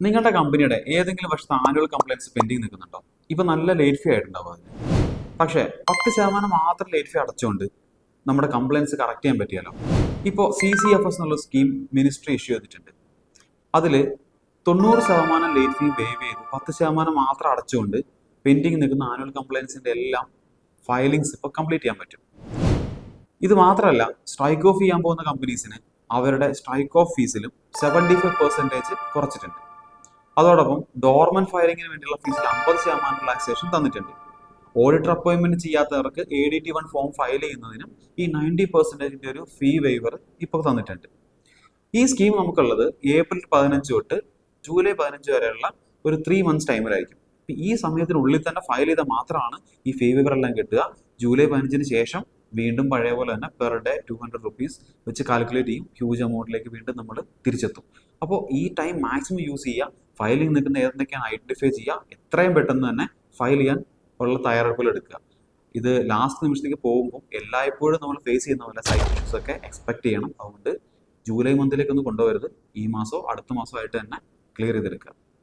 നിങ്ങളുടെ കമ്പനിയുടെ ഏതെങ്കിലും വർഷത്തെ ആനുവൽ കംപ്ലയിൻസ് പെൻഡിങ് നിൽക്കുന്നുണ്ടോ? ഇപ്പൊ നല്ല ലേറ്റ് ഫീ ആയിട്ടുണ്ടാവും അതിന്. പക്ഷേ 10% മാത്രം ലേറ്റ് ഫീ അടച്ചുകൊണ്ട് നമ്മുടെ കംപ്ലയിൻസ് കറക്റ്റ് ചെയ്യാൻ പറ്റിയല്ലോ. ഇപ്പോൾ CCFS എന്നുള്ള സ്കീം മിനിസ്ട്രി ഇഷ്യൂ ചെയ്തിട്ടുണ്ട്. അതിൽ 90% ലേറ്റ് ഫീ വേവ് ചെയ്ത് 10% മാത്രം അടച്ചുകൊണ്ട് പെൻഡിങ് നിൽക്കുന്ന ആനുവൽ കംപ്ലയിൻസിന്റെ എല്ലാം ഫയലിങ്സ് ഇപ്പോൾ കംപ്ലീറ്റ് ചെയ്യാൻ പറ്റും. ഇത് മാത്രമല്ല, സ്ട്രൈക്ക് ഓഫ് ചെയ്യാൻ പോകുന്ന കമ്പനീസിന് അവരുടെ സ്ട്രൈക്ക് ഓഫ് ഫീസിലും 75% കുറച്ചിട്ടുണ്ട്. അതോടൊപ്പം ഡോർമൻ ഫയലിങ്ങിന് വേണ്ടിയുള്ള ഫീസിൽ 50% റിലാക്സേഷൻ തന്നിട്ടുണ്ട്. ഓഡിറ്റർ അപ്പോയിന്റ്മെന്റ് ചെയ്യാത്തവർക്ക് ADT1 ഫോം ഫയൽ ചെയ്യുന്നതിനും ഈ 90% ഒരു ഫീ വേവർ ഇപ്പോൾ തന്നിട്ടുണ്ട്. ഈ സ്കീം നമുക്കുള്ളത് ഏപ്രിൽ 15 തൊട്ട് ജൂലൈ 15 വരെയുള്ള ഒരു 3 months ടൈമിലായിരിക്കും. ഈ സമയത്തിനുള്ളിൽ തന്നെ ഫയൽ ചെയ്താൽ മാത്രമാണ് ഈ ഫീ വേവർ എല്ലാം കിട്ടുക. ജൂലൈ 15 ശേഷം വീണ്ടും പഴയ പോലെ തന്നെ പെർ ഡേ 200 rupees വെച്ച് കാൽക്കുലേറ്റ് ചെയ്യും. ഹ്യൂജ് എമൗണ്ടിലേക്ക് വീണ്ടും നമ്മൾ തിരിച്ചെത്തും. അപ്പോൾ ഈ ടൈം മാക്സിമം യൂസ് ചെയ്യുക. ഫയലിംഗ് നിൽക്കുന്ന ഏതൊക്കെയാണ് ഐഡന്റിഫൈ ചെയ്യുക. എത്രയും പെട്ടെന്ന് തന്നെ ഫയൽ ചെയ്യാൻ ഉള്ള തയ്യാറെടുപ്പുകൾ എടുക്കുക. ഇത് ലാസ്റ്റ് നിമിഷത്തേക്ക് പോകുമ്പോൾ എല്ലായ്പ്പോഴും നമ്മൾ ഫേസ് ചെയ്യുന്ന പോലെ സൈഡ് ഇഷ്യൂസ് ഒക്കെ എക്സ്പെക്ട് ചെയ്യണം. അതുകൊണ്ട് ജൂലൈ മന്തിലേക്ക് ഒന്ന് കൊണ്ടുവരുത്. ഈ മാസമോ അടുത്ത മാസമോ ആയിട്ട് തന്നെ ക്ലിയർ ചെയ്തെടുക്കുക.